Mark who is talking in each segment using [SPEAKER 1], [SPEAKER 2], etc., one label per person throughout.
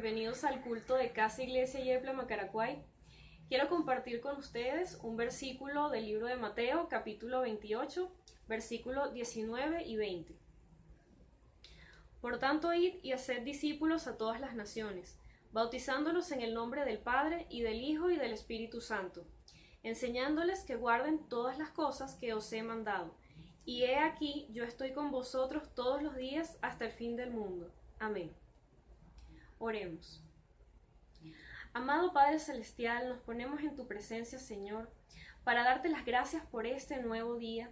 [SPEAKER 1] bienvenidos al culto de Casa Iglesia Yepla Macaracuay. Quiero compartir con ustedes un versículo del libro de Mateo, capítulo 28, versículos 19 y 20. Por tanto, id y haced discípulos a todas las naciones, bautizándolos en el nombre del Padre, y del Hijo, y del Espíritu Santo, enseñándoles que guarden todas las cosas que os he mandado. Y he aquí, yo estoy con vosotros todos los días hasta el fin del mundo. Amén. Oremos. Amado Padre Celestial, nos ponemos en tu presencia, Señor, para darte las gracias por este nuevo día,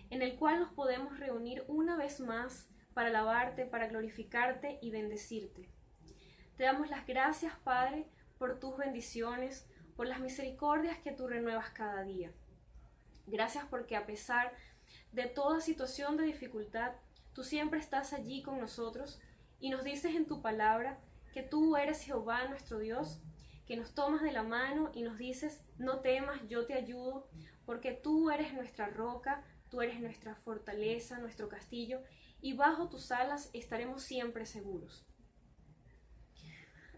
[SPEAKER 1] en el cual nos podemos reunir una vez más para alabarte, para glorificarte y bendecirte. Te damos las gracias, Padre, por tus bendiciones, por las misericordias que tú renuevas cada día. Gracias porque a pesar de toda situación de dificultad, tú siempre estás allí con nosotros y nos dices en tu palabra que tú eres Jehová nuestro Dios, que nos tomas de la mano y nos dices: no temas, yo te ayudo, porque tú eres nuestra roca, tú eres nuestra fortaleza, nuestro castillo, y bajo tus alas estaremos siempre seguros.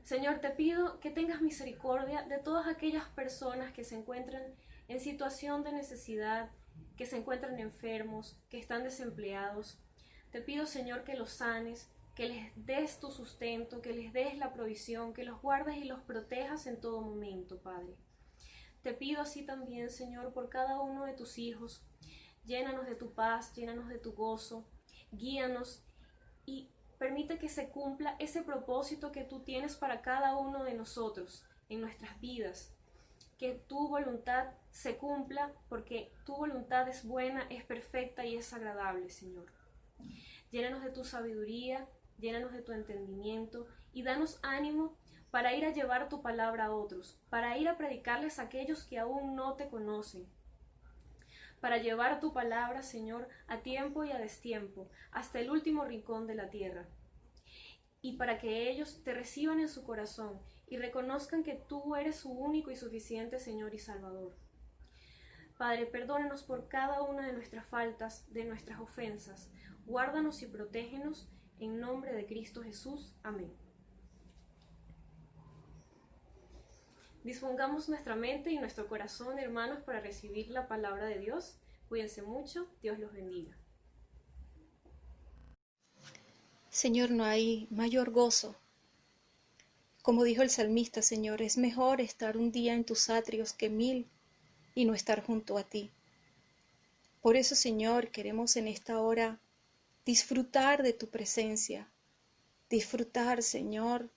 [SPEAKER 1] Señor, te pido que tengas misericordia de todas aquellas personas que se encuentran en situación de necesidad, que se encuentran enfermos, que están desempleados. Te pido, Señor, que los sanes, que les des tu sustento, que les des la provisión, que los guardes y los protejas en todo momento, Padre. Te pido así también, Señor, por cada uno de tus hijos. Llénanos de tu paz, llénanos de tu gozo, guíanos y permite que se cumpla ese propósito que tú tienes para cada uno de nosotros en nuestras vidas. Que tu voluntad se cumpla, porque tu voluntad es buena, es perfecta y es agradable, Señor. Llénanos de tu sabiduría, llénanos de tu entendimiento y danos ánimo para ir a llevar tu palabra a otros, para ir a predicarles a aquellos que aún no te conocen, para llevar tu palabra, Señor, a tiempo y a destiempo, hasta el último rincón de la tierra, y para que ellos te reciban en su corazón y reconozcan que tú eres su único y suficiente Señor y Salvador. Padre, perdónanos por cada una de nuestras faltas, de nuestras ofensas. Guárdanos y protégenos en nombre de Cristo Jesús. Amén. Dispongamos nuestra mente y nuestro corazón, hermanos, para recibir la palabra de Dios. Cuídense mucho. Dios los bendiga.
[SPEAKER 2] Señor, no hay mayor gozo. Como dijo el salmista, Señor, es mejor estar un día en tus atrios que 1000 y no estar junto a ti. Por eso, Señor, queremos en esta hora disfrutar de tu presencia, disfrutar, Señor,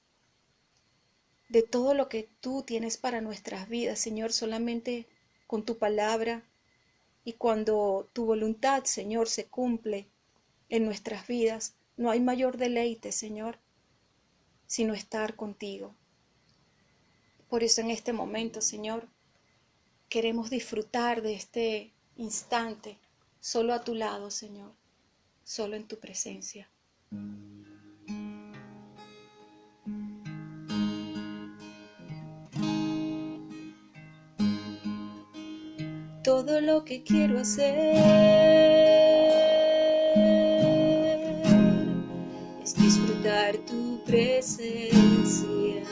[SPEAKER 2] de todo lo que tú tienes para nuestras vidas, Señor, solamente con tu palabra, y cuando tu voluntad, Señor, se cumple en nuestras vidas, no hay mayor deleite, Señor, sino estar contigo. Por eso en este momento, Señor, queremos disfrutar de este instante, solo a tu lado, Señor, solo en tu presencia. Todo lo que quiero hacer es disfrutar tu presencia.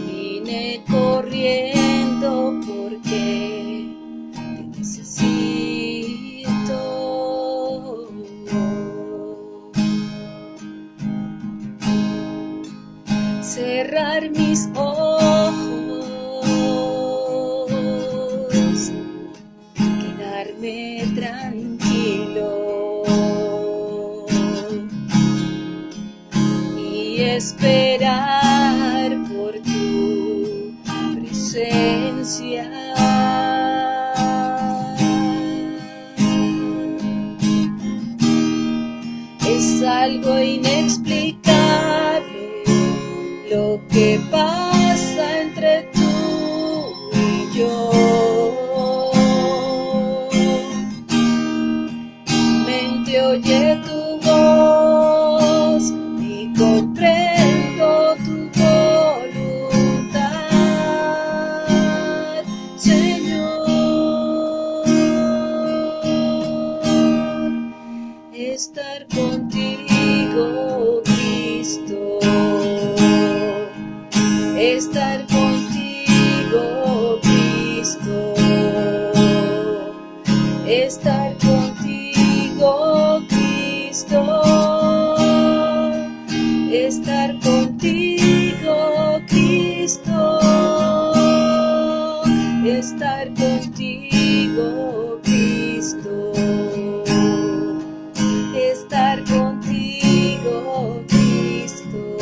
[SPEAKER 2] Vine corriendo porque te necesito. Cerrar mis ojos, quedarme tranquilo y esperar por tu presencia. Es algo inexplicable lo que pasa entre tú y yo. Mente oye tu voz y comprendo tu voluntad, Señor. Estar contigo Cristo. Estar contigo, Cristo. Estar contigo, Cristo. Estar contigo, Cristo. Estar contigo, Cristo.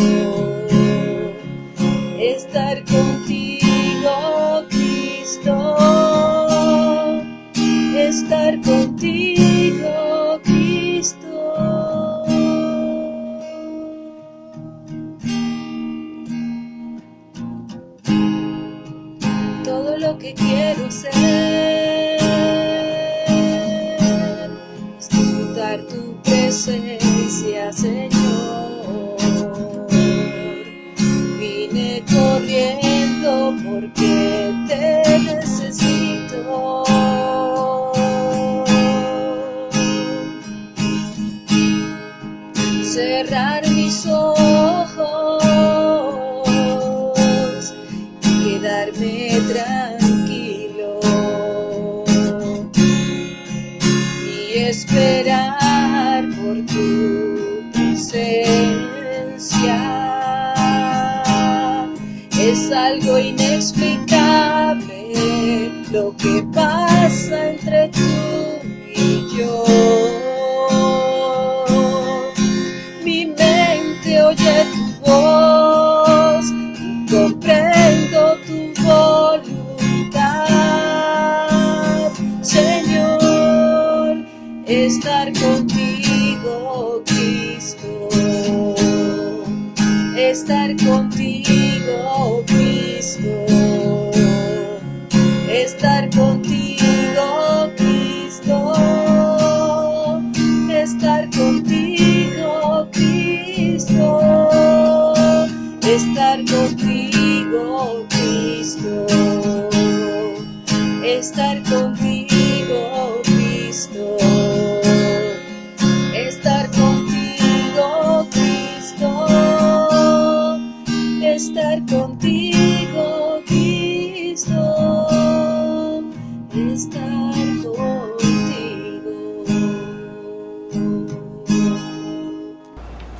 [SPEAKER 2] Estar contigo, Cristo. Estar contigo, Cristo. Todo lo que quiero hacer es disfrutar tu presencia, Señor. Vine corriendo porque te necesito. Cerrar mis ojos y quedarme tranquilo y esperar por tu presencia. Es algo inexplicable lo que pasa entre tú y yo. Mi mente oye tu voz y comprendo tu voluntad, Señor. Estar contigo, Cristo. Estar contigo, Cristo. Estar contigo, Cristo. Estar contigo, Cristo. Estar contigo, Cristo. Estar contigo, Cristo. Estar contigo, Cristo. Estar contigo, Cristo. Estar contigo.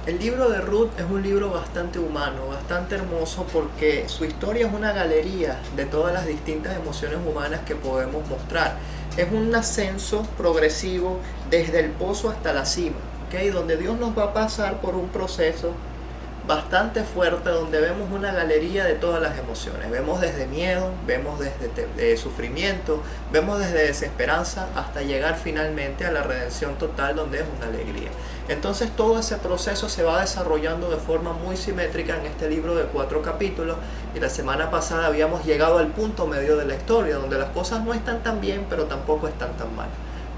[SPEAKER 3] El libro de Ruth es un libro bastante humano, bastante hermoso, porque su historia es una galería de todas las distintas emociones humanas que podemos mostrar. Es un ascenso progresivo desde el pozo hasta la cima, ¿okay? Donde Dios nos va a pasar por un proceso bastante fuerte, donde vemos una galería de todas las emociones. Vemos desde miedo, vemos desde sufrimiento, vemos desde desesperanza hasta llegar finalmente a la redención total, donde es una alegría. Entonces todo ese proceso se va desarrollando de forma muy simétrica en este libro de 4 capítulos, y la semana pasada habíamos llegado al punto medio de la historia, donde las cosas no están tan bien, pero tampoco están tan mal.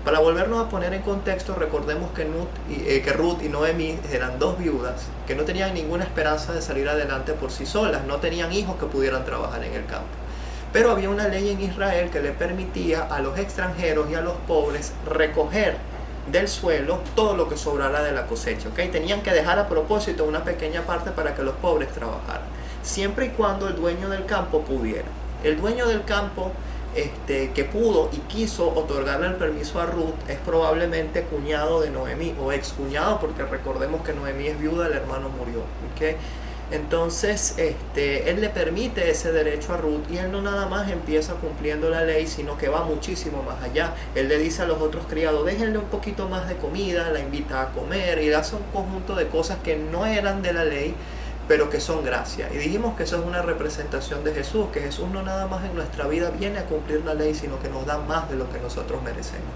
[SPEAKER 3] Para volvernos a poner en contexto, recordemos que Ruth y Noemí eran dos viudas que no tenían ninguna esperanza de salir adelante por sí solas, no tenían hijos que pudieran trabajar en el campo. Pero había una ley en Israel que le permitía a los extranjeros y a los pobres recoger del suelo todo lo que sobrara de la cosecha, ¿okay? Tenían que dejar a propósito una pequeña parte para que los pobres trabajaran, siempre y cuando el dueño del campo pudiera. El dueño del campo que pudo y quiso otorgarle el permiso a Ruth es probablemente cuñado de Noemí, o ex cuñado, porque recordemos que Noemí es viuda, el hermano murió, ¿okay? Entonces él le permite ese derecho a Ruth, y él no nada más empieza cumpliendo la ley, sino que va muchísimo más allá. Él le dice a los otros criados, déjenle un poquito más de comida, la invita a comer y hace un conjunto de cosas que no eran de la ley, pero que son gracia. Y dijimos que eso es una representación de Jesús, que Jesús no nada más en nuestra vida viene a cumplir la ley, sino que nos da más de lo que nosotros merecemos.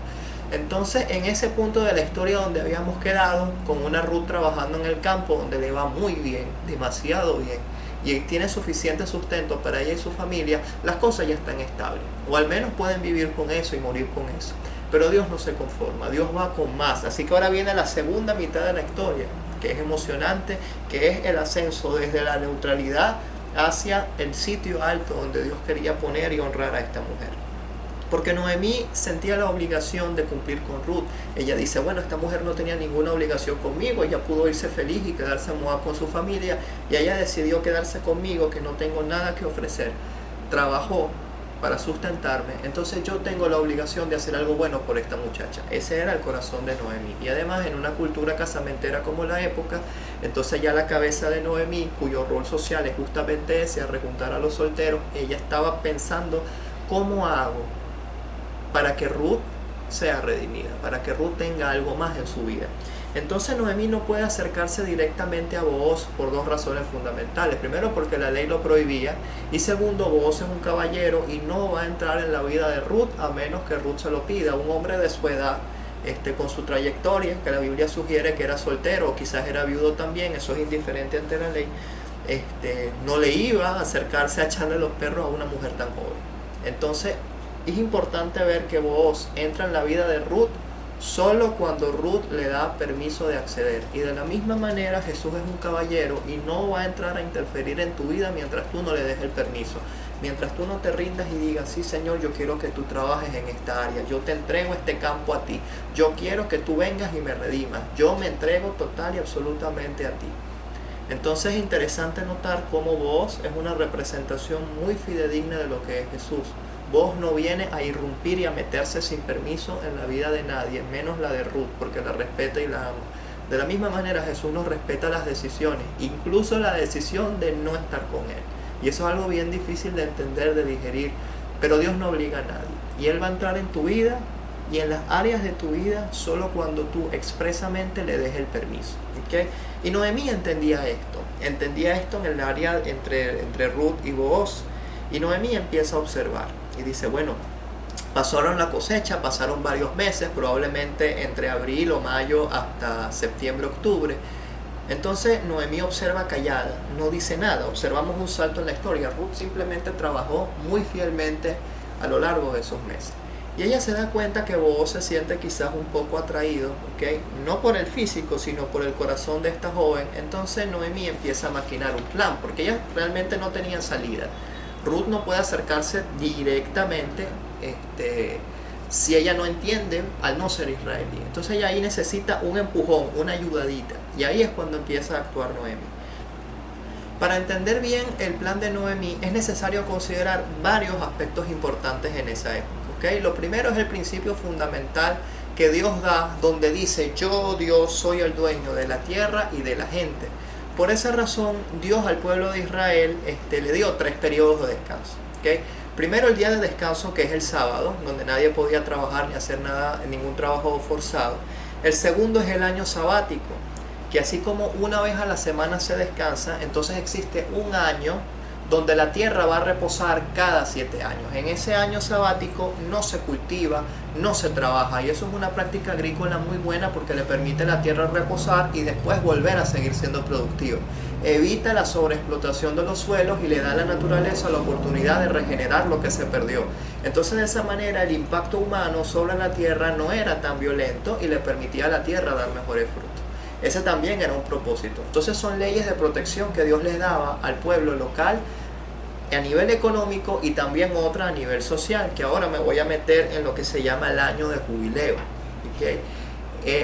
[SPEAKER 3] Entonces, en ese punto de la historia donde habíamos quedado, con una Ruth trabajando en el campo, donde le va muy bien, demasiado bien, y tiene suficiente sustento para ella y su familia, las cosas ya están estables, o al menos pueden vivir con eso y morir con eso. Pero Dios no se conforma, Dios va con más. Así que ahora viene la segunda mitad de la historia, que es emocionante, que es el ascenso desde la neutralidad hacia el sitio alto donde Dios quería poner y honrar a esta mujer. Porque Noemí sentía la obligación de cumplir con Ruth. Ella dice, bueno, esta mujer no tenía ninguna obligación conmigo, ella pudo irse feliz y quedarse en Moab con su familia, y ella decidió quedarse conmigo, que no tengo nada que ofrecer. Trabajó para sustentarme, entonces yo tengo la obligación de hacer algo bueno por esta muchacha. Ese era el corazón de Noemí. Y además en una cultura casamentera como la época, entonces ya la cabeza de Noemí, cuyo rol social es justamente ese, a rejuntar a los solteros, ella estaba pensando, ¿cómo hago para que Ruth sea redimida, para que Ruth tenga algo más en su vida? Entonces Noemí no puede acercarse directamente a Booz por dos razones fundamentales. Primero, porque la ley lo prohibía, y segundo, Booz es un caballero y no va a entrar en la vida de Ruth a menos que Ruth se lo pida. Un hombre de su edad, con su trayectoria, que la Biblia sugiere que era soltero o quizás era viudo también, eso es indiferente ante la ley, no le iba a acercarse a echarle los perros a una mujer tan joven. Entonces es importante ver que Booz entra en la vida de Ruth solo cuando Ruth le da permiso de acceder. Y de la misma manera Jesús es un caballero y no va a entrar a interferir en tu vida mientras tú no le des el permiso. Mientras tú no te rindas y digas, sí Señor, yo quiero que tú trabajes en esta área, yo te entrego este campo a ti, yo quiero que tú vengas y me redimas, yo me entrego total y absolutamente a ti. Entonces es interesante notar cómo Booz es una representación muy fidedigna de lo que es Jesús. Booz no viene a irrumpir y a meterse sin permiso en la vida de nadie, menos la de Ruth, porque la respeta y la ama. De la misma manera Jesús nos respeta las decisiones, incluso la decisión de no estar con Él. Y eso es algo bien difícil de entender, de digerir, pero Dios no obliga a nadie. Y Él va a entrar en tu vida y en las áreas de tu vida solo cuando tú expresamente le des el permiso. ¿Okay? Y Noemí entendía esto en el área entre Ruth y Booz. Y Noemí empieza a observar y dice, bueno, pasaron la cosecha, pasaron varios meses, probablemente entre abril o mayo hasta septiembre, octubre. Entonces Noemí observa callada, no dice nada. Observamos un salto en la historia. Ruth simplemente trabajó muy fielmente a lo largo de esos meses. Y ella se da cuenta que Booz se siente quizás un poco atraído, ¿okay? No por el físico, sino por el corazón de esta joven. Entonces Noemí empieza a maquinar un plan, porque ella realmente no tenía salida. Ruth no puede acercarse directamente si ella no entiende al no ser israelí. Entonces ella ahí necesita un empujón, una ayudadita. Y ahí es cuando empieza a actuar Noemí. Para entender bien el plan de Noemí es necesario considerar varios aspectos importantes en esa época. ¿Okay? Lo primero es el principio fundamental que Dios da, donde dice, yo Dios soy el dueño de la tierra y de la gente. Por esa razón, Dios al pueblo de Israel le dio 3 periodos de descanso. ¿Okay? Primero, el día de descanso, que es el sábado, donde nadie podía trabajar ni hacer nada, ningún trabajo forzado. El segundo es el año sabático, que así como una vez a la semana se descansa, entonces existe un año donde la tierra va a reposar cada 7 años. En ese año sabático no se cultiva, no se trabaja, y eso es una práctica agrícola muy buena porque le permite a la tierra reposar y después volver a seguir siendo productiva. Evita la sobreexplotación de los suelos y le da a la naturaleza la oportunidad de regenerar lo que se perdió. Entonces de esa manera el impacto humano sobre la tierra no era tan violento y le permitía a la tierra dar mejores frutos. Ese también era un propósito. Entonces son leyes de protección que Dios les daba al pueblo local a nivel económico y también otra a nivel social, que ahora me voy a meter en lo que se llama el año de jubileo. ¿Okay?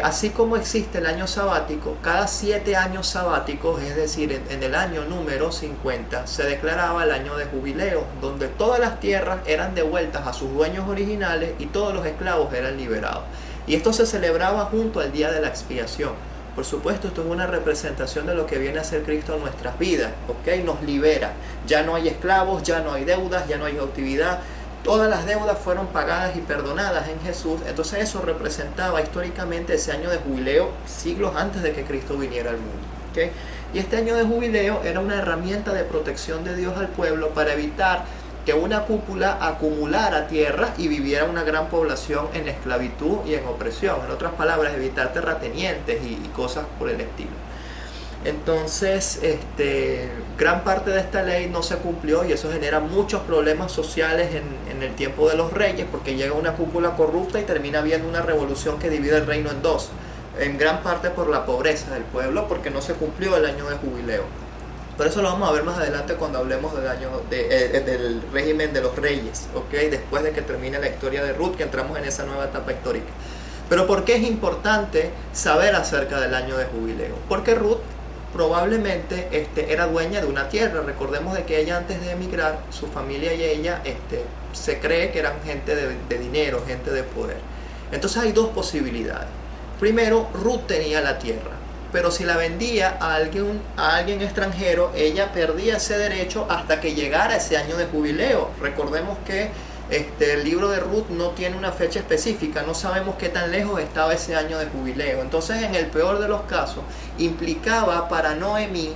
[SPEAKER 3] Así como existe el año sabático, cada 7 años sabáticos, es decir, en el año número 50, se declaraba el año de jubileo, donde todas las tierras eran devueltas a sus dueños originales y todos los esclavos eran liberados. Y esto se celebraba junto al día de la expiación. Por supuesto, esto es una representación de lo que viene a ser Cristo en nuestras vidas, ¿okay? Nos libera. Ya no hay esclavos, ya no hay deudas, ya no hay cautividad. Todas las deudas fueron pagadas y perdonadas en Jesús. Entonces eso representaba históricamente ese año de jubileo siglos antes de que Cristo viniera al mundo, ¿okay? Y este año de jubileo era una herramienta de protección de Dios al pueblo para evitar que una cúpula acumulara tierras y viviera una gran población en esclavitud y en opresión. En otras palabras, evitar terratenientes y cosas por el estilo. Entonces, gran parte de esta ley no se cumplió y eso genera muchos problemas sociales en el tiempo de los reyes, porque llega una cúpula corrupta y termina habiendo una revolución que divide el reino en dos, en gran parte por la pobreza del pueblo, porque no se cumplió el año de jubileo. Pero eso lo vamos a ver más adelante cuando hablemos del régimen de los reyes, ¿okay? Después de que termine la historia de Ruth, que entramos en esa nueva etapa histórica. Pero ¿por qué es importante saber acerca del año de jubileo? Porque Ruth probablemente era dueña de una tierra. Recordemos de que ella, antes de emigrar, su familia y ella se cree que eran gente de dinero, gente de poder. Entonces hay dos posibilidades. Primero, Ruth tenía la tierra, pero si la vendía a alguien extranjero, ella perdía ese derecho hasta que llegara ese año de jubileo. Recordemos que el libro de Ruth no tiene una fecha específica, no sabemos qué tan lejos estaba ese año de jubileo. Entonces, en el peor de los casos, implicaba para Noemí,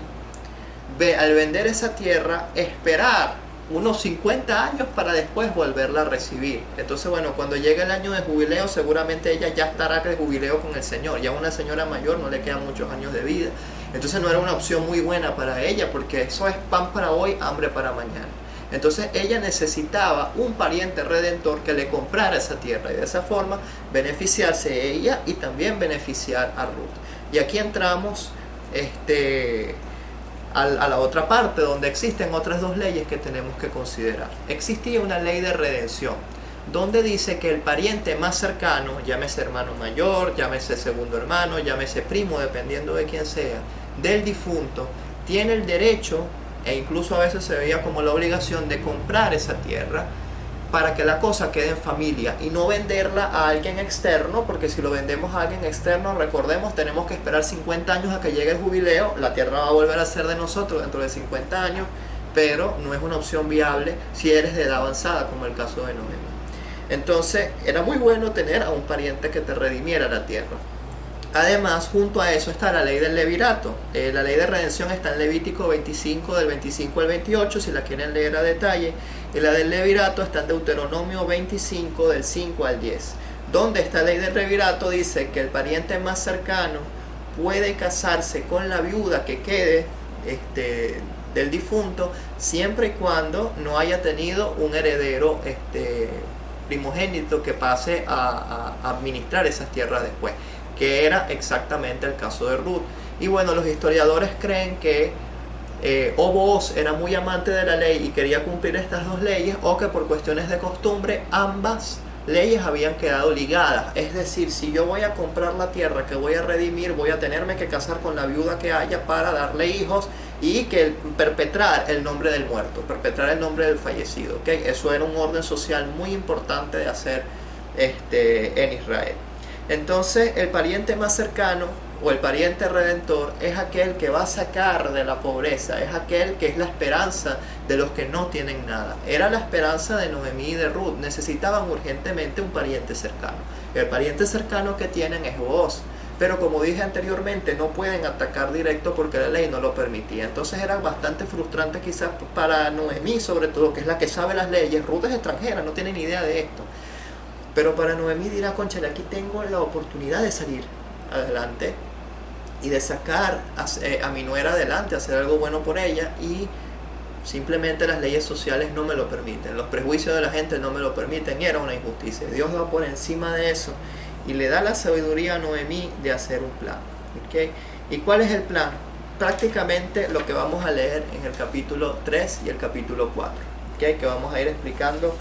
[SPEAKER 3] al vender esa tierra, esperar unos 50 años para después volverla a recibir. Entonces, bueno, cuando llegue el año de jubileo, seguramente ella ya estará de jubileo con el Señor. Ya una señora mayor, no le quedan muchos años de vida. Entonces no era una opción muy buena para ella, porque eso es pan para hoy, hambre para mañana. Entonces ella necesitaba un pariente redentor que le comprara esa tierra, y de esa forma beneficiarse ella y también beneficiar a Ruth. Y aquí entramos a la otra parte, donde existen otras dos leyes que tenemos que considerar. Existía una ley de redención, donde dice que el pariente más cercano, llámese hermano mayor, llámese segundo hermano, llámese primo, dependiendo de quién sea, del difunto, tiene el derecho, e incluso a veces se veía como la obligación, de comprar esa tierra para que la cosa quede en familia y no venderla a alguien externo, porque si lo vendemos a alguien externo, recordemos, tenemos que esperar 50 años a que llegue el jubileo. La tierra va a volver a ser de nosotros dentro de 50 años, pero no es una opción viable si eres de edad avanzada, como el caso de Noemí. Entonces era muy bueno tener a un pariente que te redimiera la tierra. Además, junto a eso está la ley del levirato. La ley de redención está en Levítico 25, del 25 al 28, si la quieren leer a detalle. Y la del levirato está en Deuteronomio 25, del 5 al 10. Donde esta ley del levirato dice que el pariente más cercano puede casarse con la viuda que quede del difunto, siempre y cuando no haya tenido un heredero primogénito que pase a administrar esas tierras después, que era exactamente el caso de Ruth. Y bueno, los historiadores creen que o Booz era muy amante de la ley y quería cumplir estas dos leyes, o que por cuestiones de costumbre ambas leyes habían quedado ligadas. Es decir, si yo voy a comprar la tierra que voy a redimir, voy a tenerme que casar con la viuda que haya para darle hijos y que perpetrar el nombre del muerto, perpetrar el nombre del fallecido, ¿okay? Eso era un orden social muy importante de hacer en Israel. Entonces, el pariente más cercano o el pariente redentor es aquel que va a sacar de la pobreza, es aquel que es la esperanza de los que no tienen nada. Era la esperanza de Noemí y de Ruth. Necesitaban urgentemente un pariente cercano. El pariente cercano que tienen es Booz, pero como dije anteriormente, no pueden atacar directo porque la ley no lo permitía. Entonces era bastante frustrante quizás para Noemí, sobre todo, que es la que sabe las leyes. Ruth es extranjera, no tiene ni idea de esto. Pero para Noemí dirá, cónchale, aquí tengo la oportunidad de salir adelante y de sacar a mi nuera adelante, hacer algo bueno por ella, y simplemente las leyes sociales no me lo permiten, los prejuicios de la gente no me lo permiten, y era una injusticia. Dios va por encima de eso y le da la sabiduría a Noemí de hacer un plan. ¿Okay? ¿Y cuál es el plan? Prácticamente lo que vamos a leer en el capítulo 3 y el capítulo 4, ¿okay? Que vamos a ir explicando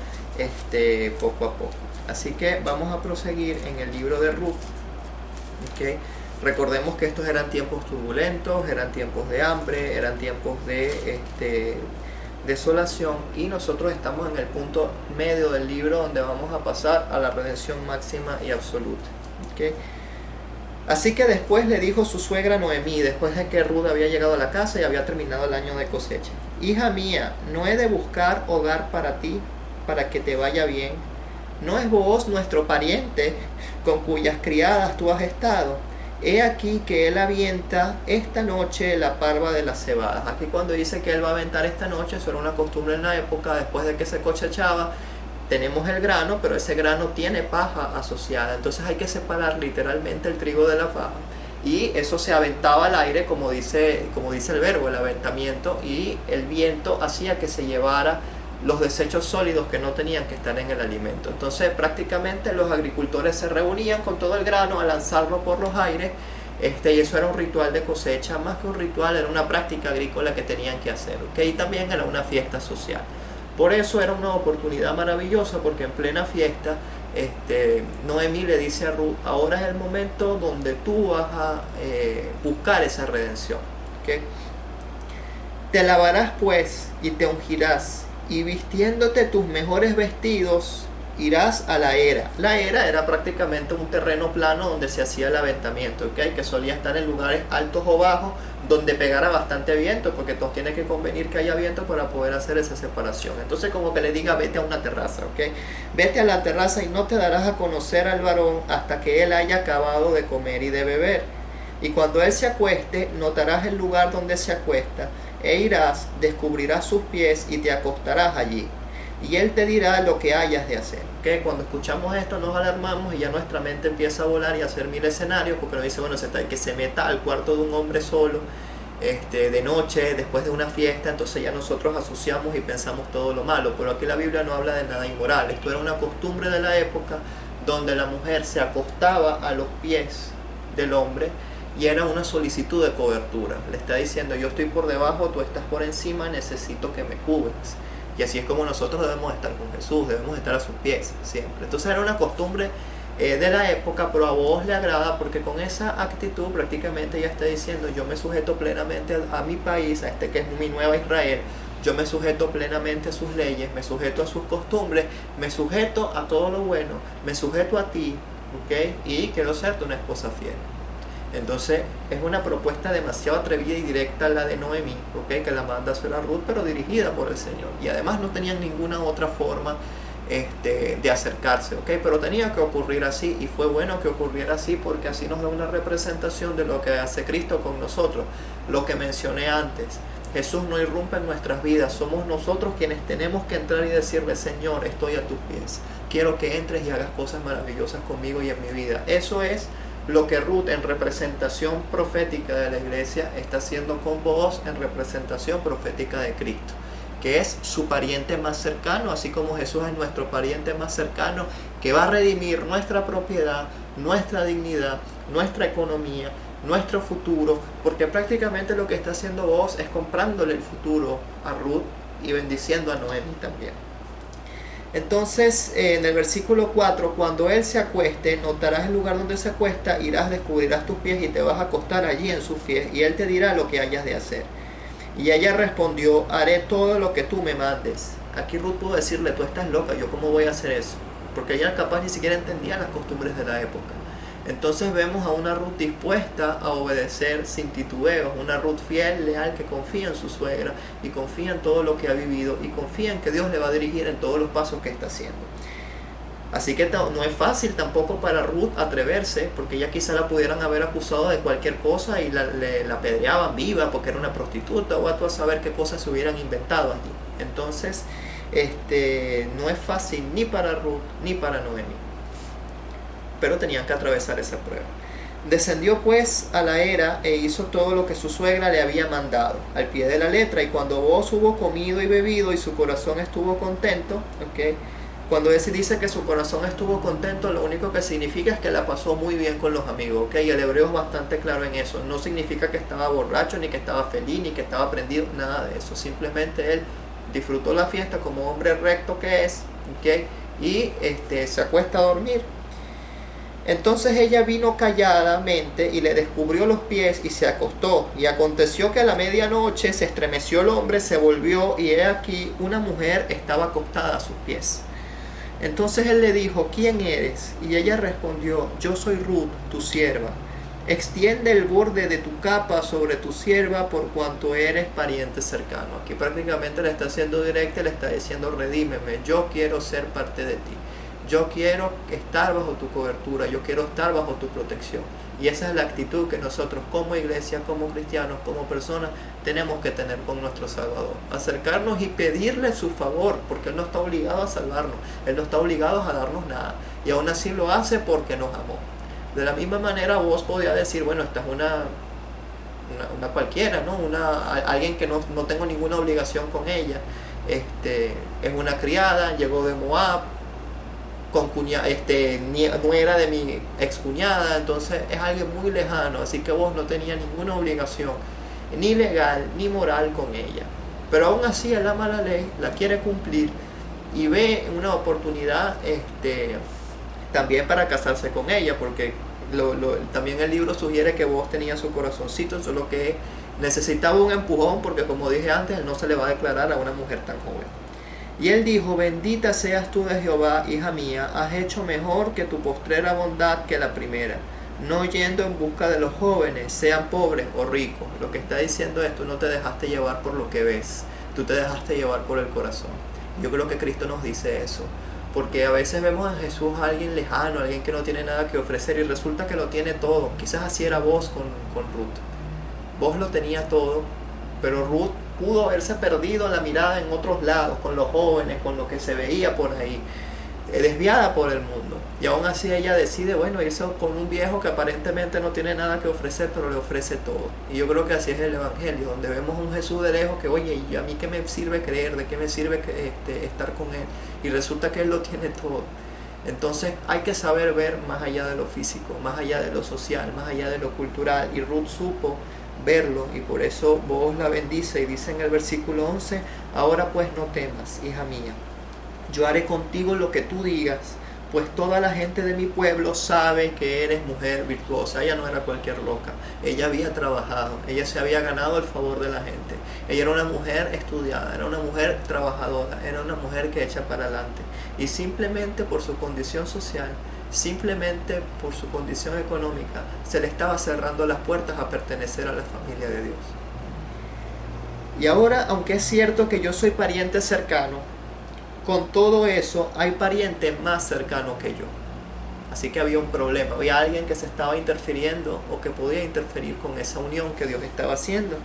[SPEAKER 3] poco a poco. Así que vamos a proseguir en el libro de Ruth. ¿Okay? Recordemos que estos eran tiempos turbulentos, eran tiempos de hambre, eran tiempos de desolación, y nosotros estamos en el punto medio del libro donde vamos a pasar a la redención máxima y absoluta. ¿Okay? Así que después le dijo su suegra Noemí, después de que Ruth había llegado a la casa y había terminado el año de cosecha: hija mía, ¿no he de buscar hogar para ti, para que te vaya bien? ¿No es Booz nuestro pariente, con cuyas criadas tú has estado? He aquí que él avienta esta noche la parva de las cebadas. Aquí cuando dice que él va a aventar esta noche, eso era una costumbre en la época. Después de que se cosechaba, tenemos el grano, pero ese grano tiene paja asociada. Entonces hay que separar literalmente el trigo de la paja. Y eso se aventaba al aire, como dice el verbo, el aventamiento. Y el viento hacía que se llevara los desechos sólidos que no tenían que estar en el alimento. Entonces prácticamente los agricultores se reunían con todo el grano a lanzarlo por los aires, y eso era un ritual de cosecha. Más que un ritual, era una práctica agrícola que tenían que hacer, ¿okay? Y también era una fiesta social. Por eso era una oportunidad maravillosa, porque en plena fiesta Noemí le dice a Ruth: ahora es el momento donde tú vas a buscar esa redención. ¿ok? Te lavarás pues y te ungirás, y vistiéndote tus mejores vestidos, irás a la era. La era era prácticamente un terreno plano donde se hacía el aventamiento, ¿ok? Que solía estar en lugares altos o bajos, donde pegara bastante viento, porque todos tienen que convenir que haya viento para poder hacer esa separación. Entonces como que le diga, vete a una terraza, ¿ok? Vete a la terraza y no te darás a conocer al varón hasta que él haya acabado de comer y de beber. Y cuando él se acueste, notarás el lugar donde se acuesta, e irás, descubrirás sus pies y te acostarás allí. Y él te dirá lo que hayas de hacer. ¿Okay? Cuando escuchamos esto nos alarmamos y ya nuestra mente empieza a volar y a hacer mil escenarios, porque nos dice, bueno, que se meta al cuarto de un hombre solo, de noche, después de una fiesta, entonces ya nosotros asociamos y pensamos todo lo malo. Pero aquí la Biblia no habla de nada inmoral. Esto era una costumbre de la época donde la mujer se acostaba a los pies del hombre y era una solicitud de cobertura. Le está diciendo, yo estoy por debajo, tú estás por encima, necesito que me cubras. Y así es como nosotros debemos estar con Jesús, debemos estar a sus pies siempre. Entonces era una costumbre de la época, pero a vos le agrada porque con esa actitud prácticamente ella está diciendo, yo me sujeto plenamente a mi país, a este que es mi nueva Israel, yo me sujeto plenamente a sus leyes, me sujeto a sus costumbres, me sujeto a todo lo bueno, me sujeto a ti, ¿ok? Y quiero serte una esposa fiel. Entonces es una propuesta demasiado atrevida y directa la de Noemí, ¿okay? Que la manda a hacer a Ruth, pero dirigida por el Señor. Y además no tenían ninguna otra forma de acercarse, ¿okay? Pero tenía que ocurrir así, y fue bueno que ocurriera así porque así nos da una representación de lo que hace Cristo con nosotros. Lo que mencioné antes, Jesús no irrumpe en nuestras vidas, somos nosotros quienes tenemos que entrar y decirle, Señor, estoy a tus pies, quiero que entres y hagas cosas maravillosas conmigo y en mi vida. Eso es lo que Ruth en representación profética de la iglesia está haciendo con vos en representación profética de Cristo, que es su pariente más cercano, así como Jesús es nuestro pariente más cercano, que va a redimir nuestra propiedad, nuestra dignidad, nuestra economía, nuestro futuro, porque prácticamente lo que está haciendo vos es comprándole el futuro a Ruth y bendiciendo a Noemi también. Entonces, en el versículo 4, cuando él se acueste, notarás el lugar donde se acuesta, irás, descubrirás tus pies y te vas a acostar allí en sus pies, y él te dirá lo que hayas de hacer. Y ella respondió, haré todo lo que tú me mandes. Aquí Ruth pudo decirle, tú estás loca, ¿yo cómo voy a hacer eso? Porque ella capaz ni siquiera entendía las costumbres de la época. Entonces vemos a una Ruth dispuesta a obedecer sin titubeos, una Ruth fiel, leal, que confía en su suegra y confía en todo lo que ha vivido y confía en que Dios le va a dirigir en todos los pasos que está haciendo. Así que no es fácil tampoco para Ruth atreverse, porque ya quizá la pudieran haber acusado de cualquier cosa y la apedreaban viva porque era una prostituta, o a tú a saber qué cosas se hubieran inventado allí. Entonces, no es fácil ni para Ruth ni para Noemi, pero tenían que atravesar esa prueba. Descendió pues a la era e hizo todo lo que su suegra le había mandado, al pie de la letra, y cuando vos hubo comido y bebido y su corazón estuvo contento, ¿okay? Cuando dice que su corazón estuvo contento, lo único que significa es que la pasó muy bien con los amigos, ¿okay? Y el hebreo es bastante claro en eso, no significa que estaba borracho, ni que estaba feliz, ni que estaba prendido, nada de eso, simplemente él disfrutó la fiesta como hombre recto que es, ¿okay? Y se acuesta a dormir. Entonces ella vino calladamente y le descubrió los pies y se acostó. Y aconteció que a la medianoche se estremeció el hombre, se volvió y he aquí una mujer estaba acostada a sus pies. Entonces él le dijo, ¿quién eres? Y ella respondió, yo soy Ruth, tu sierva. Extiende el borde de tu capa sobre tu sierva por cuanto eres pariente cercano. Aquí prácticamente le está haciendo directa, le está diciendo, redímeme, yo quiero ser parte de ti. Yo quiero estar bajo tu cobertura, yo quiero estar bajo tu protección. Y esa es la actitud que nosotros como iglesia, como cristianos, como personas, tenemos que tener con nuestro Salvador. Acercarnos y pedirle su favor, porque Él no está obligado a salvarnos, Él no está obligado a darnos nada. Y aún así lo hace porque nos amó. De la misma manera vos podías decir, bueno, esta es una cualquiera, ¿no? Alguien que no tengo ninguna obligación con ella. Es una criada, llegó de Moab, nuera de mi excuñada, entonces es alguien muy lejano, así que vos no tenías ninguna obligación, ni legal, ni moral con ella. Pero aún así él ama la ley, la quiere cumplir y ve una oportunidad también para casarse con ella, porque también el libro sugiere que vos tenías su corazoncito, solo que Necesitaba un empujón porque, como dije antes, él no se le va a declarar a una mujer tan joven. Y él dijo: bendita seas tú de Jehová, hija mía, has hecho mejor que tu postrera bondad que la primera, no yendo en busca de los jóvenes, sean pobres o ricos. Lo que está diciendo es: tú no te dejaste llevar por lo que ves, tú te dejaste llevar por el corazón. Yo creo que Cristo nos dice eso, porque a veces vemos en Jesús a alguien lejano, a alguien que no tiene nada que ofrecer, y resulta que lo tiene todo. Quizás así era vos con Ruth. Vos lo tenía todo, pero Ruth pudo haberse perdido la mirada en otros lados, con los jóvenes, con lo que se veía por ahí, desviada por el mundo. Y aún así ella decide, bueno, irse con un viejo que aparentemente no tiene nada que ofrecer, pero le ofrece todo. Y yo creo que así es el Evangelio, donde vemos un Jesús de lejos que, oye, ¿y a mí qué me sirve creer? ¿De qué me sirve estar con Él? Y resulta que Él lo tiene todo. Entonces hay que saber ver más allá de lo físico, más allá de lo social, más allá de lo cultural. Y Ruth supo verlo, y por eso vos la bendice, y dice en el versículo 11: ahora pues no temas, hija mía, yo haré contigo lo que tú digas, pues toda la gente de mi pueblo sabe que eres mujer virtuosa. Ella no era cualquier loca, ella había trabajado, ella se había ganado el favor de la gente, ella era una mujer estudiada, era una mujer trabajadora, era una mujer que echa para adelante, y simplemente por su condición social, simplemente por su condición económica, se le estaba cerrando las puertas a pertenecer a la familia de Dios. Y ahora, aunque es cierto que yo soy pariente cercano, con todo eso hay pariente más cercano que yo. Así que había un problema, había alguien que se estaba interfiriendo o que podía interferir con esa unión que Dios estaba haciendo.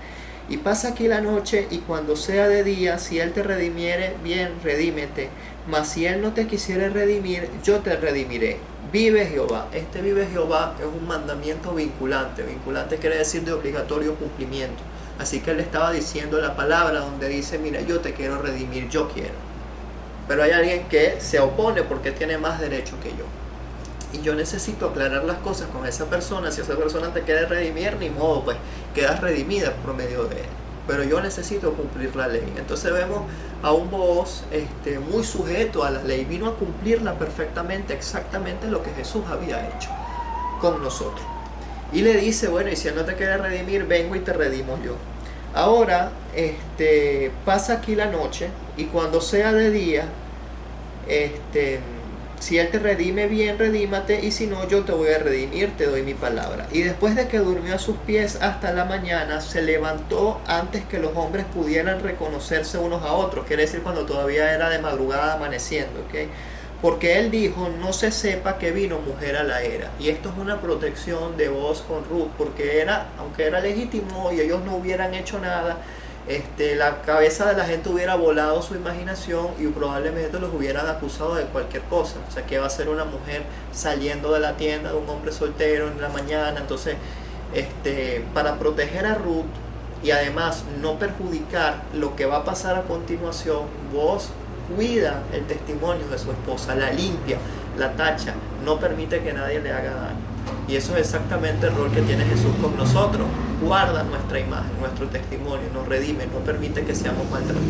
[SPEAKER 3] Y pasa aquí la noche, y cuando sea de día, si Él te redimiere, bien, redímete. Mas si Él no te quisiere redimir, yo te redimiré. Vive Jehová. Este vive Jehová es un mandamiento vinculante. Vinculante quiere decir de obligatorio cumplimiento. Así que Él le estaba diciendo la palabra donde dice: mira, yo te quiero redimir, yo quiero. Pero hay alguien que se opone porque tiene más derecho que yo. Y yo necesito aclarar las cosas con esa persona. Si esa persona te quiere redimir, ni modo, pues quedas redimida por medio de él. Pero yo necesito cumplir la ley. Entonces vemos a un Booz muy sujeto a la ley. Vino a cumplirla perfectamente, exactamente lo que Jesús había hecho con nosotros. Y le dice: bueno, y si él no te quiere redimir, vengo y te redimo yo. Ahora, pasa aquí la noche, y cuando sea de día, si Él te redime, bien, redímate, y si no, yo te voy a redimir, te doy mi palabra. Y después de que durmió a sus pies hasta la mañana, se levantó antes que los hombres pudieran reconocerse unos a otros. Quiere decir cuando todavía era de madrugada amaneciendo, ¿ok? Porque Él dijo: no se sepa que vino mujer a la era. Y esto es una protección de Booz con Ruth, porque aunque era legítimo y ellos no hubieran hecho nada, la cabeza de la gente hubiera volado su imaginación y probablemente los hubieran acusado de cualquier cosa. O sea, que va a ser una mujer saliendo de la tienda de un hombre soltero en la mañana. Entonces, para proteger a Ruth y además no perjudicar lo que va a pasar a continuación, Booz cuida el testimonio de su esposa, la limpia, la tacha, no permite que nadie le haga daño. Y eso es exactamente el rol que tiene Jesús con nosotros. Guarda nuestra imagen, nuestro testimonio, nos redime, no permite que seamos maltratados.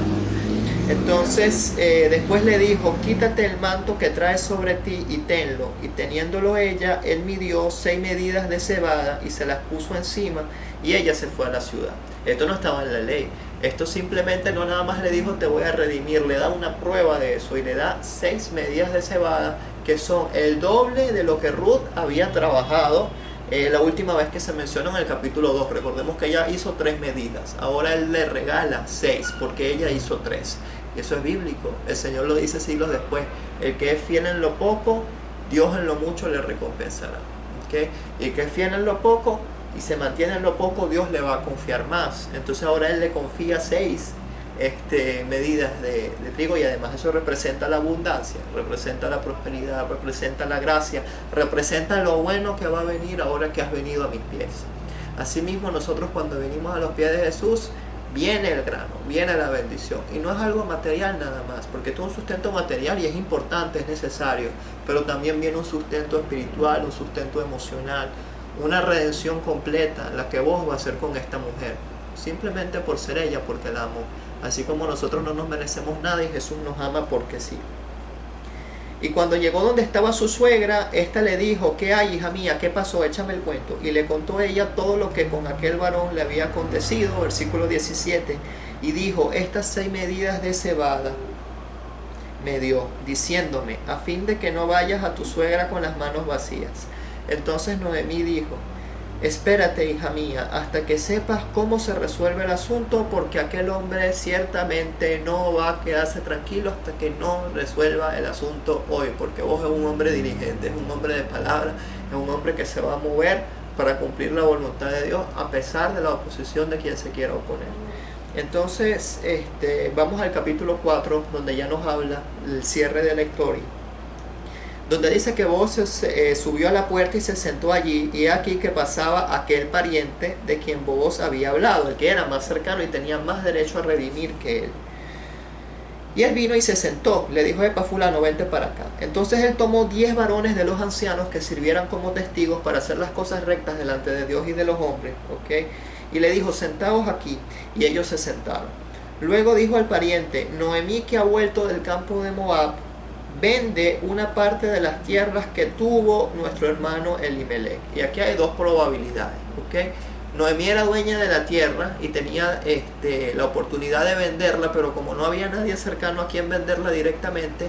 [SPEAKER 3] Entonces, después le dijo: quítate el manto que traes sobre ti y tenlo. Y teniéndolo ella, él midió 6 medidas de cebada y se las puso encima, y ella se fue a la ciudad. Esto no estaba en la ley. Esto simplemente no nada más le dijo: te voy a redimir, le da una prueba de eso, y le da 6 medidas de cebada, que son el doble de lo que Ruth había trabajado la última vez que se mencionó en el capítulo 2. Recordemos que ella hizo 3 medidas, ahora él le regala 6 porque ella hizo 3. Y eso es bíblico, el Señor lo dice siglos después: el que es fiel en lo poco, Dios en lo mucho le recompensará. ¿Okay? Y el que es fiel en lo poco y se mantiene en lo poco, Dios le va a confiar más. Entonces ahora Él le confía 6 medidas de trigo, y además eso representa la abundancia, representa la prosperidad, representa la gracia, representa lo bueno que va a venir ahora que has venido a mis pies. Asimismo, nosotros cuando venimos a los pies de Jesús, viene el grano, viene la bendición, y no es algo material nada más, porque todo un sustento material, y es importante, es necesario, pero también viene un sustento espiritual, un sustento emocional, una redención completa, la que vos vas a hacer con esta mujer, simplemente por ser ella, porque la amó. Así como nosotros no nos merecemos nada y Jesús nos ama porque sí. Y cuando llegó donde estaba su suegra, ésta le dijo: ¿qué hay, hija mía? ¿Qué pasó? Échame el cuento. Y le contó ella todo lo que con aquel varón le había acontecido, versículo 17. Y dijo: estas 6 medidas de cebada me dio, diciéndome, a fin de que no vayas a tu suegra con las manos vacías. Entonces Noemí dijo: espérate, hija mía, hasta que sepas cómo se resuelve el asunto, porque aquel hombre ciertamente no va a quedarse tranquilo hasta que no resuelva el asunto hoy, porque vos es un hombre diligente, es un hombre de palabra, es un hombre que se va a mover para cumplir la voluntad de Dios a pesar de la oposición de quien se quiera oponer. Entonces vamos al capítulo 4, donde ya nos habla el cierre de la historia, donde dice que Booz subió a la puerta y se sentó allí, y aquí que pasaba aquel pariente de quien Booz había hablado, el que era más cercano y tenía más derecho a redimir que él. Y él vino y se sentó, le dijo: epa, fulano, vente para acá. Entonces él tomó 10 varones de los ancianos que sirvieran como testigos para hacer las cosas rectas delante de Dios y de los hombres, ¿ok? Y le dijo: sentaos aquí, y ellos se sentaron. Luego dijo al pariente: Noemí, que ha vuelto del campo de Moab, vende una parte de las tierras que tuvo nuestro hermano Elimelech. Y aquí hay 2 probabilidades, ¿ok? Noemí era dueña de la tierra y tenía la oportunidad de venderla, pero como no había nadie cercano a quien venderla directamente,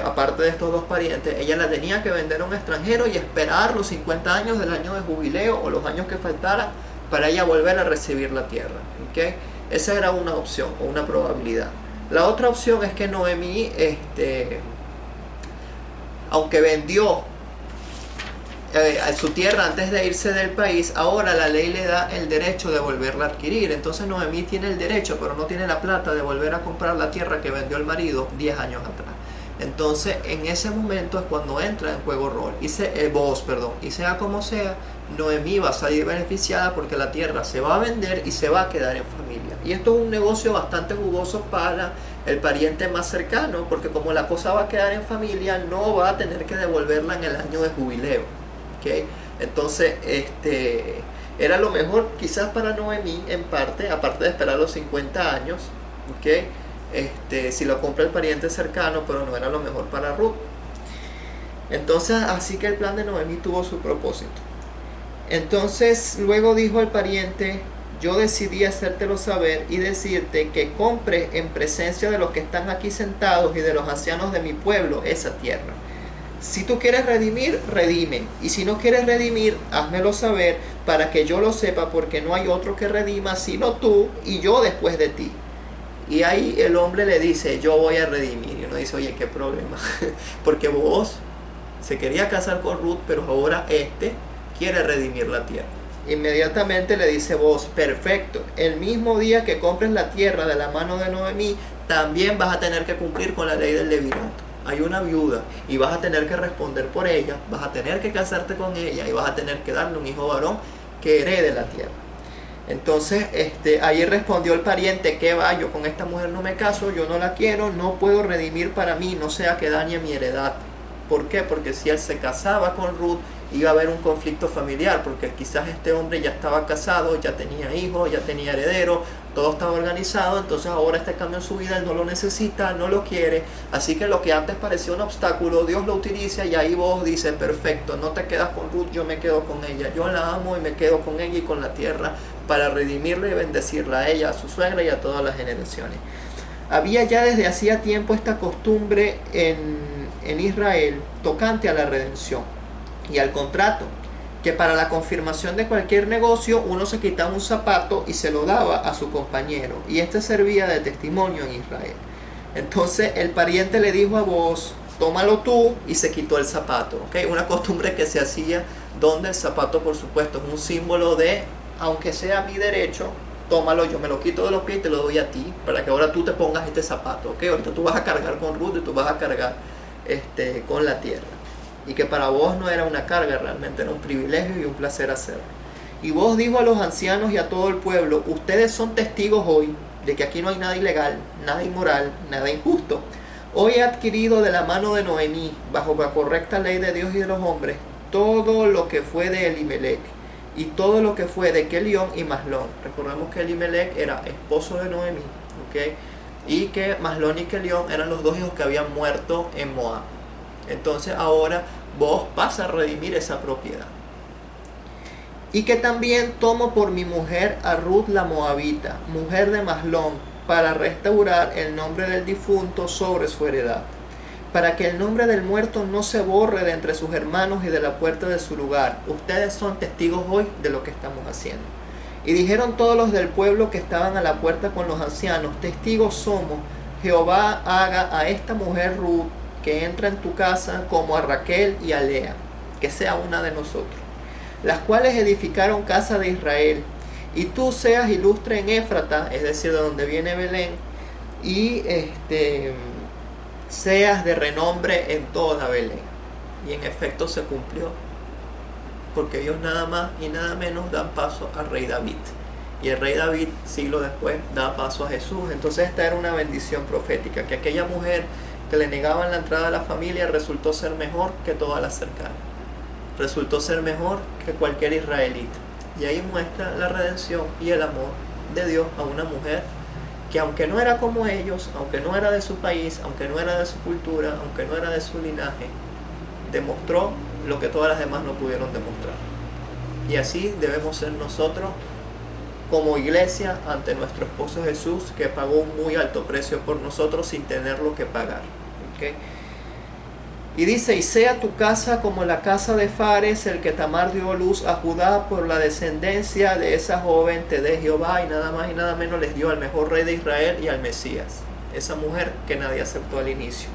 [SPEAKER 3] aparte de estos 2 parientes, ella la tenía que vender a un extranjero y esperar los 50 años del año de jubileo o los años que faltara para ella volver a recibir la tierra, ¿ok? Esa era una opción o una probabilidad. La otra opción es que Noemí, aunque vendió su tierra antes de irse del país, ahora la ley le da el derecho de volverla a adquirir. Entonces Noemí tiene el derecho, pero no tiene la plata de volver a comprar la tierra que vendió el marido 10 años atrás. Entonces en ese momento es cuando entra en juego Booz, y sea como sea, Noemí va a salir beneficiada porque la tierra se va a vender y se va a quedar en familia. Y esto es un negocio bastante jugoso para el pariente más cercano, porque como la cosa va a quedar en familia, no va a tener que devolverla en el año de jubileo, ¿okay? Entonces era lo mejor quizás para Noemí, en parte, aparte de esperar los 50 años, ¿okay? Si lo compra el pariente cercano, pero no era lo mejor para Ruth. Entonces así que el plan de Noemí tuvo su propósito. Entonces luego dijo al pariente: yo decidí hacértelo saber y decirte que compres en presencia de los que están aquí sentados y de los ancianos de mi pueblo esa tierra. Si tú quieres redimir, redime, y si no quieres redimir, házmelo saber para que yo lo sepa, porque no hay otro que redima sino tú y yo después de ti. Y ahí el hombre le dice: yo voy a redimir. Y uno dice: oye, qué problema, porque Booz se quería casar con Ruth, pero ahora quiere redimir la tierra. Inmediatamente le dice Booz: perfecto, el mismo día que compres la tierra de la mano de Noemí, también vas a tener que cumplir con la ley del levirato. Hay una viuda y vas a tener que responder por ella, vas a tener que casarte con ella y vas a tener que darle un hijo varón que herede la tierra. Entonces ahí respondió el pariente: ¿qué va? Yo con esta mujer no me caso, yo no la quiero, no puedo redimir para mí, no sea que dañe mi heredad. ¿Por qué? Porque si él se casaba con Ruth, iba a haber un conflicto familiar, porque quizás este hombre ya estaba casado, ya tenía hijos, ya tenía heredero, todo estaba organizado. Entonces ahora este cambio en su vida él no lo necesita, no lo quiere, así que lo que antes parecía un obstáculo, Dios lo utiliza, y ahí Booz dice: perfecto, no te quedas con Ruth, yo me quedo con ella, yo la amo y me quedo con ella y con la tierra para redimirla y bendecirla a ella, a su suegra y a todas las generaciones. Había ya desde hacía tiempo esta costumbre en Israel tocante a la redención y al contrato, que para la confirmación de cualquier negocio uno se quitaba un zapato y se lo daba a su compañero, y este servía de testimonio en Israel. Entonces el pariente le dijo a Booz: tómalo tú, y se quitó el zapato, ¿okay? Una costumbre que se hacía donde el zapato, por supuesto, es un símbolo de: aunque sea mi derecho, tómalo, yo me lo quito de los pies y te lo doy a ti, para que ahora tú te pongas este zapato, ¿ok? Ahorita tú vas a cargar con Ruth y tú vas a cargar con la tierra. Y que para Booz no era una carga, realmente era un privilegio y un placer hacerlo. Y Booz dijo a los ancianos y a todo el pueblo: ustedes son testigos hoy de que aquí no hay nada ilegal, nada inmoral, nada injusto. Hoy he adquirido de la mano de Noemí, bajo la correcta ley de Dios y de los hombres, todo lo que fue de Elimelech y todo lo que fue de Kelión y Mahlón. Recordemos que Elimelech era esposo de Noemí, ¿ok? Y que Mahlón y Kelión eran los 2 hijos que habían muerto en Moab. Entonces ahora vos vas a redimir esa propiedad. Y que también tomo por mi mujer a Ruth la Moabita, mujer de Mahlón, para restaurar el nombre del difunto sobre su heredad, para que el nombre del muerto no se borre de entre sus hermanos y de la puerta de su lugar. Ustedes son testigos hoy de lo que estamos haciendo. Y dijeron todos los del pueblo que estaban a la puerta con los ancianos, testigos somos, Jehová haga a esta mujer Ruth que entra en tu casa como a Raquel y a Lea, que sea una de nosotros, las cuales edificaron casa de Israel, y tú seas ilustre en Éfrata, es decir, de donde viene Belén, y seas de renombre en toda Belén. Y en efecto se cumplió, porque ellos nada más y nada menos dan paso al rey David, y el rey David siglo después da paso a Jesús. Entonces esta era una bendición profética, que aquella mujer que le negaban la entrada a la familia resultó ser mejor que todas las cercanas, resultó ser mejor que cualquier israelita. Y ahí muestra la redención y el amor de Dios a una mujer que, aunque no era como ellos, aunque no era de su país, aunque no era de su cultura, aunque no era de su linaje, demostró lo que todas las demás no pudieron demostrar. Y así debemos ser nosotros como iglesia ante nuestro esposo Jesús, que pagó un muy alto precio por nosotros sin tenerlo que pagar. ¿Okay? Y dice, y sea tu casa como la casa de Fares, el que Tamar dio luz a Judá, por la descendencia de esa joven te dé Jehová. Y nada más y nada menos les dio al mejor rey de Israel y al Mesías, esa mujer que nadie aceptó al inicio.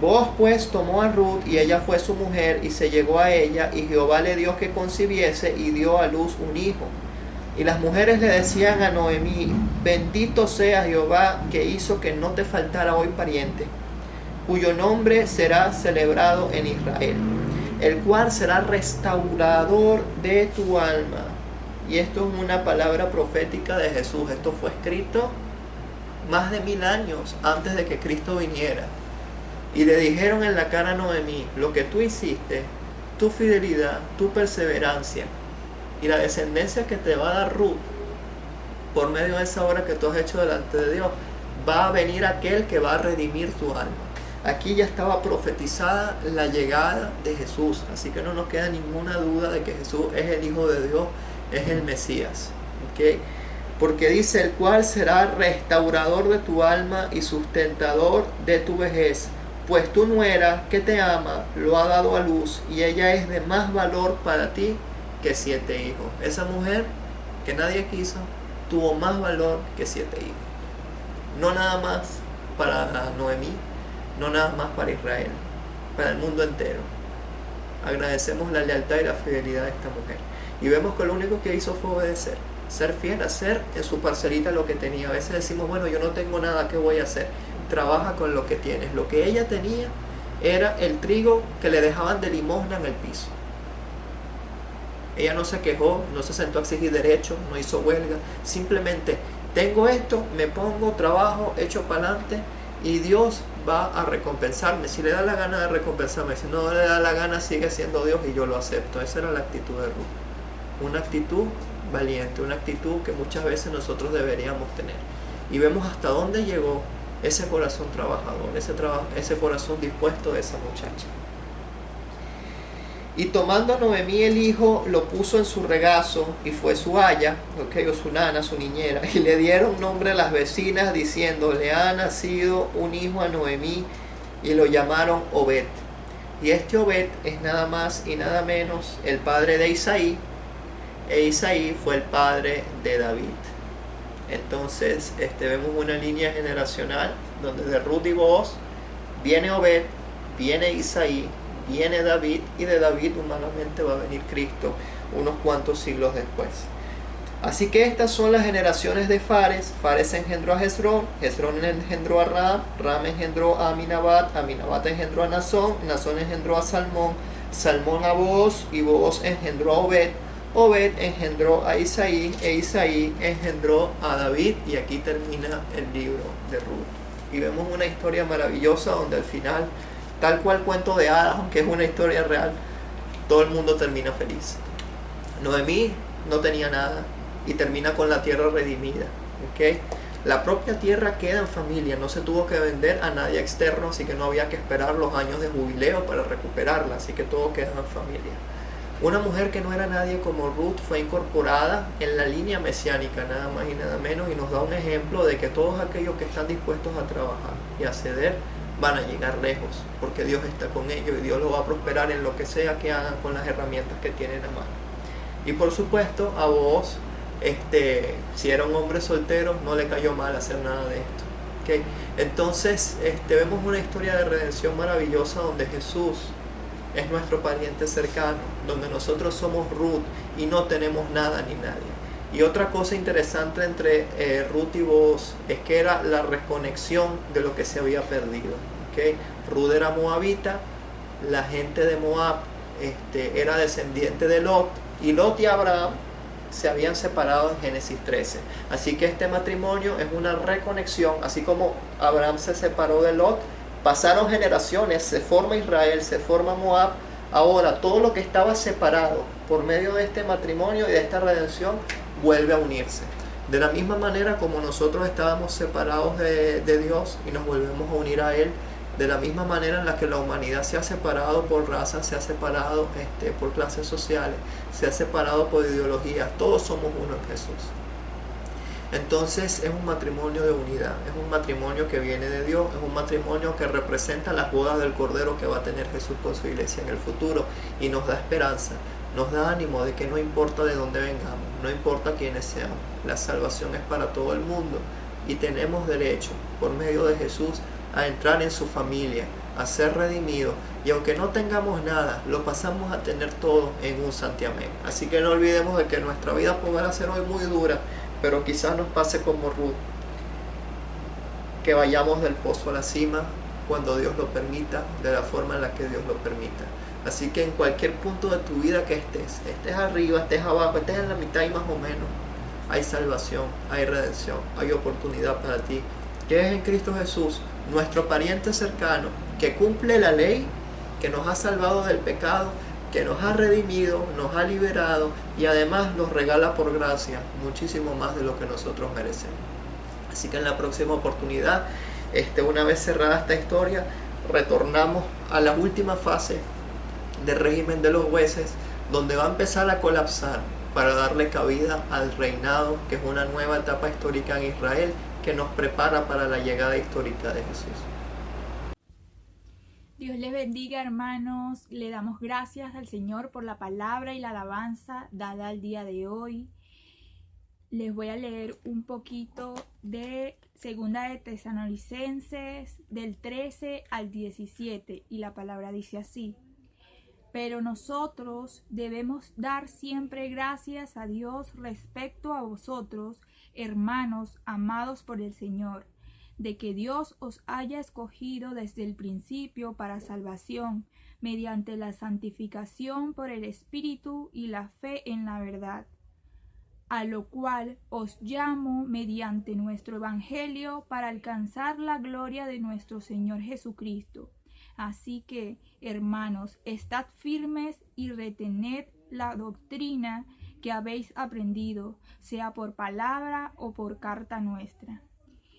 [SPEAKER 3] Boaz pues tomó a Ruth, y ella fue su mujer, y se llegó a ella, y Jehová le dio que concibiese, y dio a luz un hijo. Y las mujeres le decían a Noemí, bendito sea Jehová, que hizo que no te faltara hoy pariente, cuyo nombre será celebrado en Israel, el cual será restaurador de tu alma. Y esto es una palabra profética de Jesús. Esto fue escrito más de 1000 años antes de que Cristo viniera. Y le dijeron en la cara a Noemí, lo que tú hiciste, tu fidelidad, tu perseverancia y la descendencia que te va a dar Ruth, por medio de esa obra que tú has hecho delante de Dios, va a venir aquel que va a redimir tu alma. Aquí ya estaba profetizada la llegada de Jesús, así que no nos queda ninguna duda de que Jesús es el Hijo de Dios, es el Mesías. ¿Okay? Porque dice, el cual será restaurador de tu alma y sustentador de tu vejez, pues tu nuera que te ama lo ha dado a luz, y ella es de más valor para ti que 7 hijos. Esa mujer que nadie quiso tuvo más valor que 7 hijos. No nada más para Noemí, no nada más para Israel, para el mundo entero. Agradecemos la lealtad y la fidelidad de esta mujer. Y vemos que lo único que hizo fue obedecer, ser fiel, hacer en su parcelita lo que tenía. A veces decimos, bueno, yo no tengo nada, ¿qué voy a hacer? Trabaja con lo que tienes. Lo que ella tenía era el trigo que le dejaban de limosna en el piso. Ella no se quejó, no se sentó a exigir derechos, no hizo huelga. Simplemente, tengo esto, me pongo, trabajo, echo para adelante, y Dios va a recompensarme. Si le da la gana de recompensarme, si no le da la gana, sigue siendo Dios y yo lo acepto. Esa era la actitud de Ruth. Una actitud valiente, una actitud que muchas veces nosotros deberíamos tener. Y vemos hasta dónde llegó ese corazón trabajador, ese corazón dispuesto de esa muchacha. Y tomando a Noemí el hijo, lo puso en su regazo, y fue su aya, o su nana, su niñera, y le dieron nombre a las vecinas, diciendo, le ha nacido un hijo a Noemí, y lo llamaron Obed. Y este Obed es nada más y nada menos el padre de Isaí, e Isaí fue el padre de David. Entonces vemos una línea generacional donde de Ruth y Boaz viene Obed, viene Isaí, viene David, y de David humanamente va a venir Cristo unos cuantos siglos después. Así que estas son las generaciones de Fares. Fares engendró a Hezrón, Hezrón engendró a Ram, Ram engendró a Aminabat, Aminabat engendró a Nazón, Nazón engendró a Salmón, Salmón a Booz, y Booz engendró a Obed, Obed engendró a Isaí, e Isaí engendró a David. Y aquí termina el libro de Ruth. Y vemos una historia maravillosa donde al final, tal cual cuento de hadas, aunque es una historia real, todo el mundo termina feliz. Noemí no tenía nada y termina con la tierra redimida. ¿Okay? La propia tierra queda en familia, no se tuvo que vender a nadie externo, así que no había que esperar los años de jubileo para recuperarla, así que todo queda en familia. Una mujer que no era nadie como Ruth fue incorporada en la línea mesiánica, nada más y nada menos, y nos da un ejemplo de que todos aquellos que están dispuestos a trabajar y a ceder van a llegar lejos, porque Dios está con ellos y Dios los va a prosperar en lo que sea que hagan con las herramientas que tienen a mano. Y por supuesto a Booz, si era un hombre soltero, no le cayó mal hacer nada de esto. ¿Okay? Entonces vemos una historia de redención maravillosa donde Jesús es nuestro pariente cercano, donde nosotros somos Ruth y no tenemos nada ni nadie. Y otra cosa interesante entre Ruth y Booz es que era la reconexión de lo que se había perdido. ¿Okay? Ruth era moabita, la gente de Moab era descendiente de Lot, y Lot y Abraham se habían separado en Génesis 13. Así que este matrimonio es una reconexión, así como Abraham se separó de Lot, pasaron generaciones, se forma Israel, se forma Moab. Ahora todo lo que estaba separado por medio de este matrimonio y de esta redención vuelve a unirse. De la misma manera como nosotros estábamos separados de Dios y nos volvemos a unir a Él, de la misma manera en la que la humanidad se ha separado por razas, se ha separado por clases sociales, se ha separado por ideologías, todos somos uno en Jesús. Entonces es un matrimonio de unidad, es un matrimonio que viene de Dios, es un matrimonio que representa las bodas del Cordero que va a tener Jesús con su iglesia en el futuro, y nos da esperanza, nos da ánimo de que no importa de dónde vengamos, no importa quiénes seamos, la salvación es para todo el mundo y tenemos derecho por medio de Jesús a entrar en su familia, a ser redimidos, y aunque no tengamos nada, lo pasamos a tener todo en un santiamén. Así que no olvidemos de que nuestra vida podrá ser hoy muy dura, pero quizás nos pase como Ruth, que vayamos del pozo a la cima cuando Dios lo permita, de la forma en la que Dios lo permita. Así que en cualquier punto de tu vida que estés arriba, estés abajo, estés en la mitad y más o menos, hay salvación, hay redención, hay oportunidad para ti, que es en Cristo Jesús, nuestro pariente cercano, que cumple la ley, que nos ha salvado del pecado, que nos ha redimido, nos ha liberado y además nos regala por gracia muchísimo más de lo que nosotros merecemos. Así que en la próxima oportunidad, una vez cerrada esta historia, retornamos a la última fase del régimen de los jueces, donde va a empezar a colapsar para darle cabida al reinado, que es una nueva etapa histórica en Israel que nos prepara para la llegada histórica de Jesús.
[SPEAKER 4] Dios les bendiga, hermanos. Le damos gracias al Señor por la palabra y la alabanza dada al día de hoy. Les voy a leer un poquito de Segunda de Tesalonicenses del 13 al 17 y la palabra dice así: pero nosotros debemos dar siempre gracias a Dios respecto a vosotros, hermanos amados por el Señor, de que Dios os haya escogido desde el principio para salvación, mediante la santificación por el Espíritu y la fe en la verdad, a lo cual os llamo mediante nuestro Evangelio para alcanzar la gloria de nuestro Señor Jesucristo. Así que, hermanos, estad firmes y retened la doctrina que habéis aprendido, sea por palabra o por carta nuestra.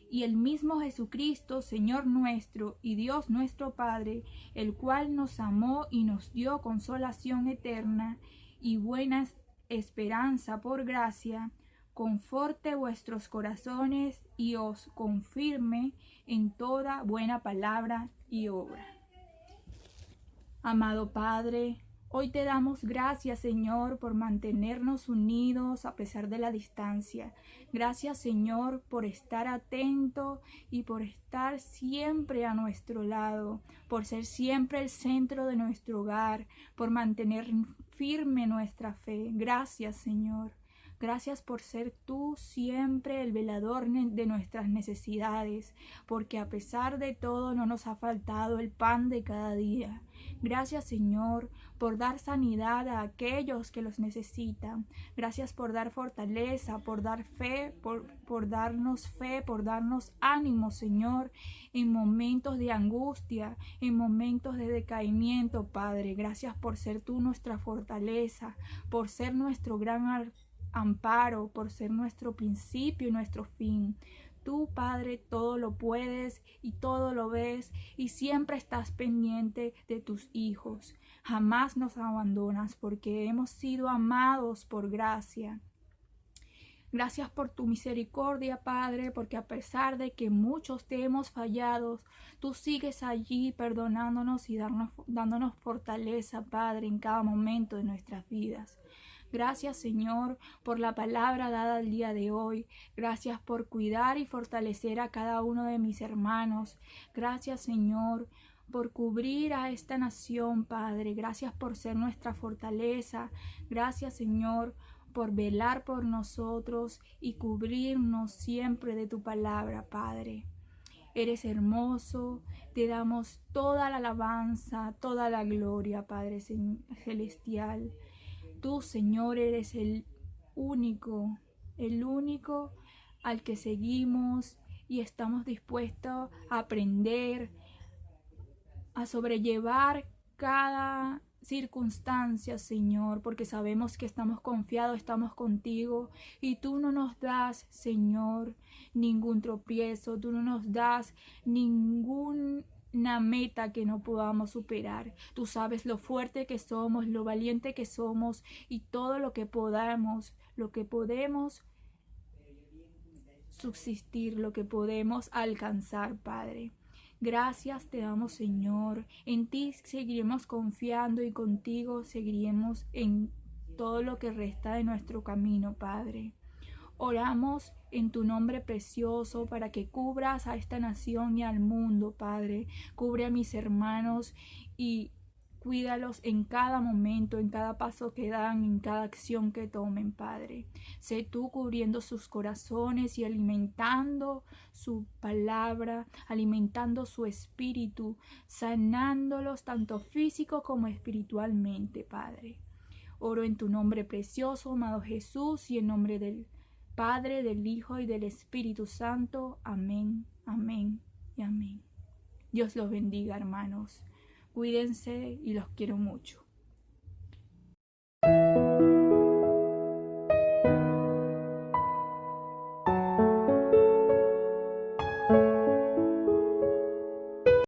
[SPEAKER 4] Y el mismo Jesucristo, Señor nuestro y Dios nuestro Padre, el cual nos amó y nos dio consolación eterna y buena esperanza por gracia, conforte vuestros corazones y os confirme en toda buena palabra y obra. Amado Padre, hoy te damos gracias, Señor, por mantenernos unidos a pesar de la distancia. Gracias, Señor, por estar atento y por estar siempre a nuestro lado, por ser siempre el centro de nuestro hogar, por mantener firme nuestra fe. Gracias, Señor. Gracias por ser tú siempre el velador de nuestras necesidades, porque a pesar de todo no nos ha faltado el pan de cada día. Gracias, Señor, por dar sanidad a aquellos que los necesitan. Gracias por dar fortaleza, por dar fe, por darnos ánimo, Señor, en momentos de angustia, en momentos de decaimiento, Padre. Gracias por ser tú nuestra fortaleza, por ser nuestro gran amparo, por ser nuestro principio y nuestro fin. Tú, Padre, todo lo puedes y todo lo ves y siempre estás pendiente de tus hijos. Jamás nos abandonas porque hemos sido amados por gracia. Gracias por tu misericordia, Padre, porque a pesar de que muchos te hemos fallado, tú sigues allí perdonándonos y dándonos fortaleza, Padre, en cada momento de nuestras vidas. Gracias, Señor, por la palabra dada el día de hoy. Gracias por cuidar y fortalecer a cada uno de mis hermanos. Gracias, Señor, por cubrir a esta nación, Padre. Gracias por ser nuestra fortaleza. Gracias, Señor, por velar por nosotros y cubrirnos siempre de tu palabra, Padre. Eres hermoso, te damos toda la alabanza, toda la gloria, Padre celestial. Tú, Señor, eres el único al que seguimos y estamos dispuestos a aprender, a sobrellevar cada circunstancia, Señor, porque sabemos que estamos confiados, estamos contigo y tú no nos das, Señor, ningún tropiezo, tú no nos das ninguna meta que no podamos superar. Tú sabes lo fuerte que somos, lo valiente que somos y todo lo que podemos subsistir, lo que podemos alcanzar, Padre. Gracias te damos, Señor. En ti seguiremos confiando y contigo seguiremos en todo lo que resta de nuestro camino, Padre. Oramos en tu nombre precioso para que cubras a esta nación y al mundo, Padre. Cubre a mis hermanos y cuídalos en cada momento, en cada paso que dan, en cada acción que tomen, Padre. Sé tú cubriendo sus corazones y alimentando su palabra, alimentando su espíritu, sanándolos tanto físico como espiritualmente, Padre. Oro en tu nombre precioso, amado Jesús, y en nombre del Padre, del Hijo y del Espíritu Santo. Amén, amén y amén. Dios los bendiga, hermanos. Cuídense y los quiero mucho.